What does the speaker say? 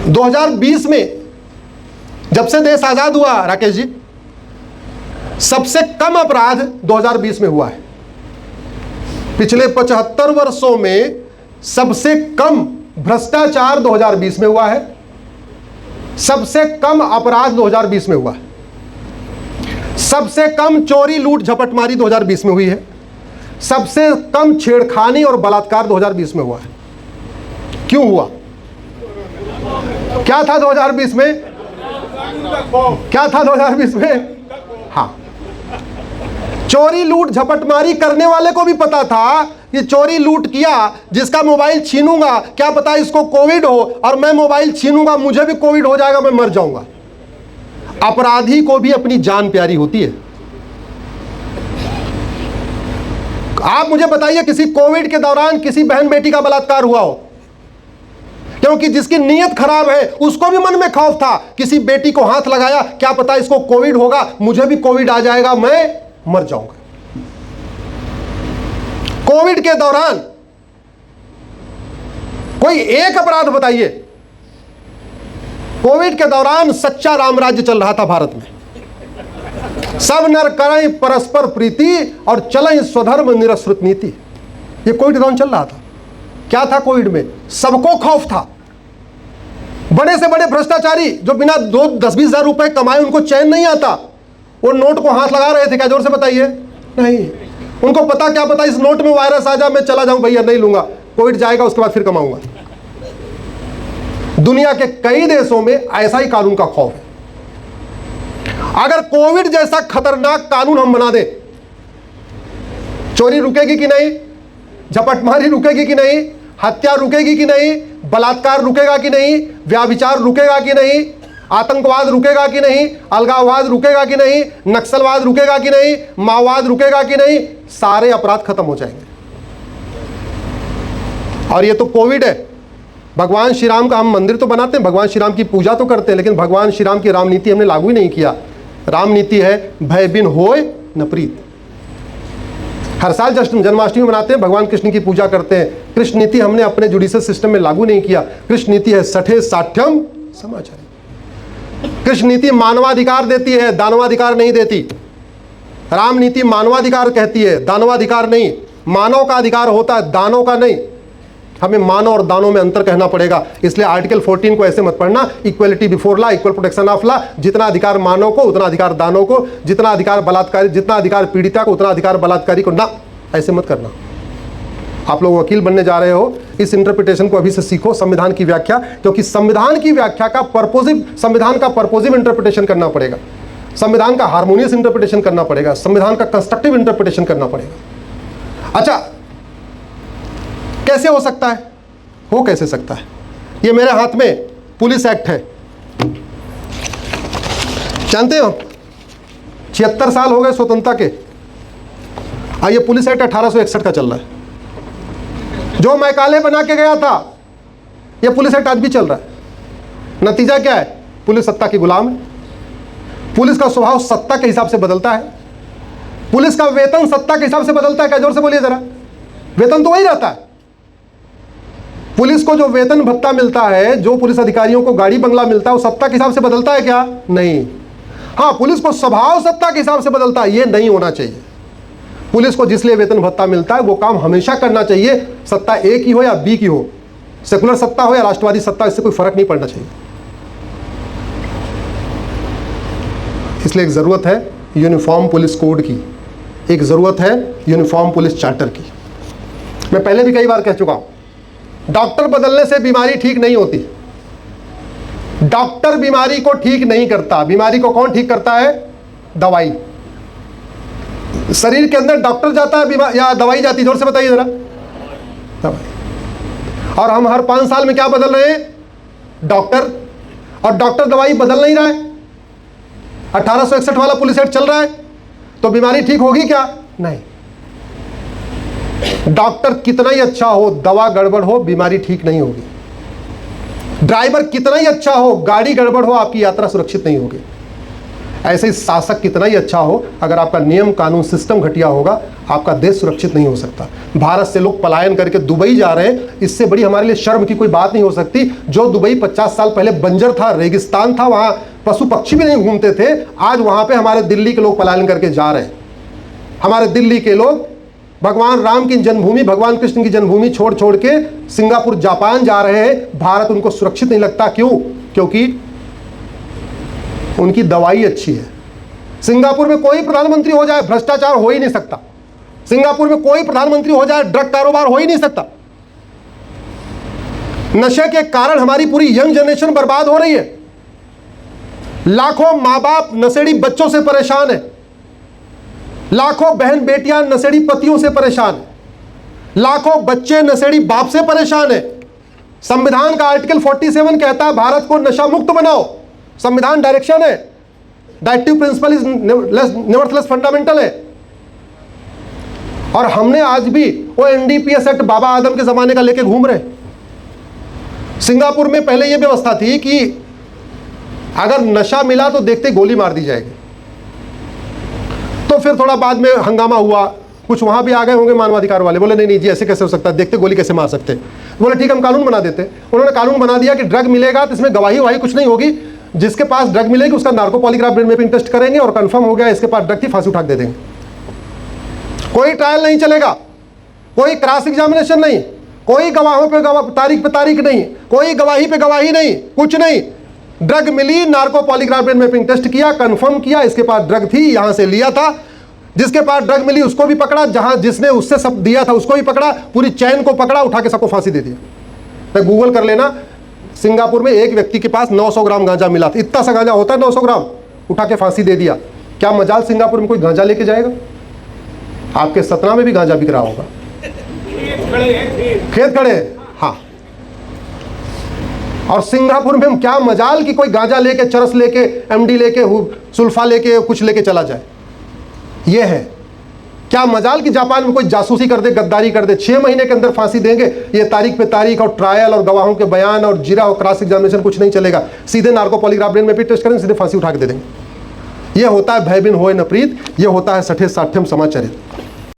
2020 में जब से देश आजाद हुआ राकेश जी, सबसे कम अपराध 2020 में हुआ है। पिछले 75 वर्षों में सबसे कम भ्रष्टाचार 2020 में हुआ है, सबसे कम अपराध 2020 में हुआ है, सबसे कम चोरी लूट झपटमारी 2020 में हुई है, सबसे कम छेड़खानी और बलात्कार 2020 में हुआ है। क्यों हुआ? क्या था 2020 में? क्या था 2020 में? हाँ, चोरी लूट झपटमारी करने वाले को भी पता था कि चोरी लूट किया, जिसका मोबाइल छीनूंगा, क्या पता इसको कोविड हो और मैं मोबाइल छीनूंगा, मुझे भी कोविड हो जाएगा, मैं मर जाऊंगा। अपराधी को भी अपनी जान प्यारी होती है। आप मुझे बताइए किसी कोविड के दौरान किसी बहन बेटी का बलात्कार हुआ हो? क्योंकि जिसकी नीयत खराब है उसको भी मन में खौफ था, किसी बेटी को हाथ लगाया, क्या पता इसको कोविड होगा, मुझे भी कोविड आ जाएगा, मैं मर जाऊंगा। कोविड के दौरान कोई एक अपराध बताइए। कोविड के दौरान सच्चा राम राज्य चल रहा था भारत में। सब नर करें परस्पर प्रीति और चलें स्वधर्म निरश्रुत नीति। ये कोविड के दौरान चल रहा था। क्या था कोविड में? सबको खौफ था। बड़े से बड़े भ्रष्टाचारी जो बिना 10-20 हजार रुपए कमाए उनको चैन नहीं आता, वो नोट को हाथ लगा रहे थे। क्या जोर से बताइए? नहीं, उनको पता, क्या पता इस नोट में वायरस आ जाए, मैं चला जाऊं, भैया नहीं लूंगा, कोविड जाएगा उसके बाद फिर कमाऊंगा। दुनिया के कई देशों में ऐसा ही कानून का खौफ है। अगर कोविड जैसा खतरनाक कानून हम बना दें, चोरी रुकेगी कि नहीं? झपटमारी रुकेगी कि नहीं? हत्या रुकेगी कि नहीं? बलात्कार रुकेगा कि नहीं? व्याभिचार रुकेगा कि नहीं? आतंकवाद रुकेगा कि नहीं? अलगाववाद रुकेगा कि नहीं? नक्सलवाद रुकेगा कि नहीं? माओवाद रुकेगा कि नहीं? सारे अपराध खत्म हो जाएंगे। और ये तो कोविड है। भगवान श्री राम का हम मंदिर तो बनाते हैं, भगवान श्री राम की पूजा तो करते हैं, लेकिन भगवान श्री राम की राम नीति हमने लागू ही नहीं किया। राम नीति है भय बिन होय न प्रीत। हर साल जन्माष्टमी मनाते हैं, भगवान कृष्ण की पूजा करते हैं। कृष्ण नीति हमने अपने जुडिशियल सिस्टम में लागू नहीं किया। कृष्ण नीति है सठे साठ्यम समाचार। कृष्ण नीति मानवाधिकार देती है, दानवाधिकार नहीं देती। राम नीति मानवाधिकार कहती है, दानवाधिकार नहीं। मानव का अधिकार होता है, दानों का नहीं। हमें मानव और दानों में अंतर कहना पड़ेगा। इसलिए आर्टिकल 14 को ऐसे मत पढ़ना, equality before law, equal protection of law. जितना अधिकार मानव को उतना अधिकार दानों को, जितना अधिकार बलात्कारी, जितना अधिकार पीड़िता को उतना अधिकार बलात्कारी को, ना ऐसे मत करना। आप लोग वकील बनने जा रहे हो, इस इंटरप्रिटेशन को अभी से सीखो, संविधान की व्याख्या, क्योंकि संविधान की व्याख्या का संविधान का पर्पोजिव इंटरप्रिटेशन करना पड़ेगा, संविधान का हार्मोनियस इंटरप्रिटेशन करना पड़ेगा, संविधान का कंस्ट्रक्टिव इंटरप्रिटेशन करना पड़ेगा। अच्छा, कैसे हो सकता है? हो कैसे सकता है? ये मेरे हाथ में पुलिस एक्ट है, जानते हो 76 साल हो गए स्वतंत्रता के, और ये पुलिस एक्ट 1861 का चल रहा है। जो मैकाले बना के गया था, ये पुलिस एक्ट आज भी चल रहा है। नतीजा क्या है? पुलिस सत्ता की गुलाम है। पुलिस का स्वभाव सत्ता के हिसाब से बदलता है। पुलिस का वेतन सत्ता के हिसाब से बदलता है। क्या जोर से बोलिए जरा? वेतन तो वही रहता है। पुलिस को जो वेतन भत्ता मिलता है, जो पुलिस अधिकारियों को गाड़ी बंगला मिलता है, वो सत्ता के हिसाब से बदलता है क्या? नहीं। हाँ, पुलिस को स्वभाव सत्ता के हिसाब से बदलता है, ये नहीं होना चाहिए। पुलिस को जिसलिए वेतन भत्ता मिलता है वो काम हमेशा करना चाहिए, सत्ता ए की हो या बी की हो, सेकुलर सत्ता हो या राष्ट्रवादी सत्ता, इससे कोई फर्क नहीं पड़ना चाहिए। इसलिए एक जरूरत है यूनिफॉर्म पुलिस कोड की, एक जरूरत है यूनिफॉर्म पुलिस चार्टर की। मैं पहले भी कई बार कह चुका हूं, डॉक्टर बदलने से बीमारी ठीक नहीं होती। डॉक्टर बीमारी को ठीक नहीं करता। बीमारी को कौन ठीक करता है? दवाई। शरीर के अंदर डॉक्टर जाता है या दवाई जाती? जोर से बताइए जरा। दवाई। और हम हर 5 साल में क्या बदल रहे हैं? डॉक्टर। और डॉक्टर दवाई बदल नहीं रहा है। 1861 वाला पुलिस एक्ट चल रहा है, तो बीमारी ठीक होगी क्या? नहीं। डॉक्टर कितना ही अच्छा हो, दवा गड़बड़ हो, बीमारी ठीक नहीं होगी। ड्राइवर कितना ही अच्छा हो, गाड़ी गड़बड़ हो, आपकी यात्रा सुरक्षित नहीं होगी। ऐसे ही शासक कितना ही अच्छा हो, अगर आपका नियम कानून सिस्टम घटिया होगा, आपका देश सुरक्षित नहीं हो सकता। भारत से लोग पलायन करके दुबई जा रहे हैं, इससे बड़ी हमारे लिए शर्म की कोई बात नहीं हो सकती। जो दुबई 50 साल पहले बंजर था, रेगिस्तान था, वहां पशु पक्षी भी नहीं घूमते थे, आज वहां पे हमारे दिल्ली के लोग पलायन करके जा रहे हैं। हमारे दिल्ली के लोग भगवान राम की जन्मभूमि, भगवान कृष्ण की जन्मभूमि छोड़ छोड़ के सिंगापुर, जापान जा रहे हैं। भारत उनको सुरक्षित नहीं लगता। क्यों? क्योंकि उनकी दवाई अच्छी है। सिंगापुर में कोई प्रधानमंत्री हो जाए, भ्रष्टाचार हो ही नहीं सकता। सिंगापुर में कोई प्रधानमंत्री हो जाए, ड्रग कारोबार हो ही नहीं सकता। नशे के कारण हमारी पूरी यंग जनरेशन बर्बाद हो रही है। लाखों मां बाप नशेड़ी बच्चों से परेशान है, लाखों बहन बेटियां नशेड़ी पतियों से परेशान है, लाखों बच्चे नशेड़ी बाप से परेशान है। संविधान का आर्टिकल 47 कहता है भारत को नशा मुक्त बनाओ। संविधान डायरेक्शन है, directive principle is nevertheless fundamental है। और हमने आज भी वो एनडीपीएस एक्ट बाबा आदम के जमाने का लेके घूम रहे। सिंगापुर में पहले यह व्यवस्था थी कि अगर नशा मिला तो देखते गोली मार दी जाएगी। तो फिर थोड़ा बाद में हंगामा हुआ, कुछ वहां भी आ गए होंगे मानवाधिकार वाले, बोले नहीं नहीं जी ऐसे कैसे हो सकता है, देखते गोली कैसे मार सकते। बोले ठीक हम कानून बना देते। उन्होंने कानून बना दिया कि ड्रग मिलेगा तो इसमें गवाही वही कुछ नहीं होगी, जिसके पास ड्रग मिलेगी उसका narco polygraph brain mapping test करेंगे और कंफर्म हो गया इसके पास ड्रग थी, फांसी उठा के दे देंगे। कोई ट्रायल नहीं चलेगा, कोई क्रॉस एग्जामिनेशन नहीं, कोई गवाहों पे तारीख पे तारीख नहीं, कोई गवाही पे गवाही नहीं, कुछ नहीं। ड्रग मिली, narco polygraph brain mapping test किया, कंफर्म किया इसके पास ड्रग थी, यहां से लिया था। जिसके पास ड्रग मिली उसको भी पकड़ा, जहां जिसने उससे सब दिया था उसको भी पकड़ा, पूरी चैन को पकड़ा, उठा के सबको फांसी दे दिया। तो गूगल कर लेना, सिंगापुर में एक व्यक्ति के पास 900 ग्राम गांजा मिला था। इतना सा गांजा होता है 900 ग्राम, उठा के फांसी दे दिया। क्या मजाल सिंगापुर में कोई गांजा लेके जाएगा? आपके सतना में भी गांजा बिक रहा होगा, खेत खड़े हैं। हाँ, और सिंगापुर में क्या मजाल कि कोई गांजा लेके, चरस लेके, एमडी लेके, सुल्फा लेके, कुछ लेके चला जाए। यह है क्या मजाल कि जापान में कोई जासूसी कर दे, गद्दारी कर दे, 6 महीने के अंदर फांसी देंगे। ये तारीख पे तारीख और ट्रायल और गवाहों के बयान और जीरा और क्रॉस एग्जामिनेशन कुछ नहीं चलेगा। सीधे narco polygraph brain mapping test करेंगे, सीधे फांसी उठा के दे देंगे। यह होता है भय बिन होए न प्रीत, यह होता है सठे साठ्यम समाचरित।